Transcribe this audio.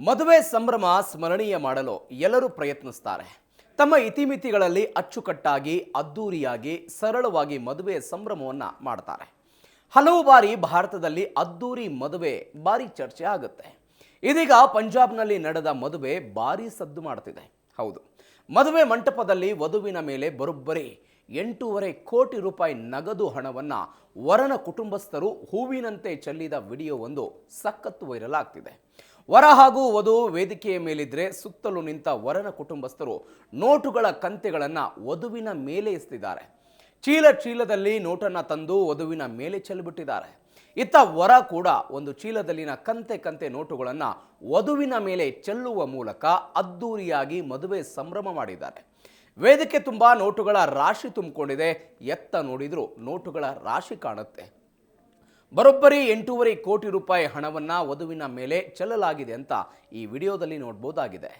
ಮದುವೆ ಸಂಭ್ರಮ ಸ್ಮರಣೀಯ ಮಾಡಲು ಎಲ್ಲರೂ ಪ್ರಯತ್ನಿಸುತ್ತಾರೆ. ತಮ್ಮ ಇತಿಮಿತಿಗಳಲ್ಲಿ ಅಚ್ಚುಕಟ್ಟಾಗಿ ಅದ್ದೂರಿಯಾಗಿ ಸರಳವಾಗಿ ಮದುವೆ ಸಂಭ್ರಮವನ್ನ ಮಾಡ್ತಾರೆ. ಹಲವು ಬಾರಿ ಭಾರತದಲ್ಲಿ ಅದ್ದೂರಿ ಮದುವೆ ಭಾರಿ ಚರ್ಚೆ ಆಗುತ್ತೆ. ಇದೀಗ ಪಂಜಾಬ್ನಲ್ಲಿ ನಡೆದ ಮದುವೆ ಭಾರಿ ಸದ್ದು ಮಾಡ್ತಿದೆ. ಹೌದು, ಮದುವೆ ಮಂಟಪದಲ್ಲಿ ವಧುವಿನ ಮೇಲೆ ಬರೋಬ್ಬರಿ 8.5 ಕೋಟಿ ರೂಪಾಯಿ ನಗದು ಹಣವನ್ನ ವರನ ಕುಟುಂಬಸ್ಥರು ಹೂವಿನಂತೆ ಚೆಲ್ಲಿದ ವಿಡಿಯೋ ಒಂದು ಸಖತ್ ವೈರಲ್ ಆಗ್ತಿದೆ. ವರ ಹಾಗೂ ವಧು ವೇದಿಕೆಯ ಮೇಲಿದ್ರೆ ಸುತ್ತಲೂ ನಿಂತ ವರನ ಕುಟುಂಬಸ್ಥರು ನೋಟುಗಳ ಕಂತೆಗಳನ್ನು ವಧುವಿನ ಮೇಲೆ ಎಸೆದಿದ್ದಾರೆ. ಚೀಲದಲ್ಲಿ ನೋಟನ್ನ ತಂದು ವಧುವಿನ ಮೇಲೆ ಚೆಲ್ಲಿಬಿಟ್ಟಿದ್ದಾರೆ. ಇತ್ತ ವರ ಕೂಡ ಒಂದು ಚೀಲದಲ್ಲಿನ ಕಂತೆ ನೋಟುಗಳನ್ನು ವಧುವಿನ ಮೇಲೆ ಚೆಲ್ಲುವ ಮೂಲಕ ಅದ್ದೂರಿಯಾಗಿ ಮದುವೆ ಸಂಭ್ರಮ ಮಾಡಿದ್ದಾರೆ. ವೇದಿಕೆ ತುಂಬಾ ನೋಟುಗಳ ರಾಶಿ ತುಂಬಿಕೊಂಡಿದೆ. ಎತ್ತ ನೋಡಿದ್ರು ನೋಟುಗಳ ರಾಶಿ ಕಾಣುತ್ತೆ. ಬರೋಬ್ಬರಿ 8.5 ಕೋಟಿ ರೂಪಾಯಿ ಹಣವನ್ನ ವಧುವಿನ ಮೇಲೆ ಚೆಲ್ಲಲಾಗಿದೆ ಅಂತ ಈ ವಿಡಿಯೋದಲ್ಲಿ ನೋಡಬಹುದಾಗಿದೆ.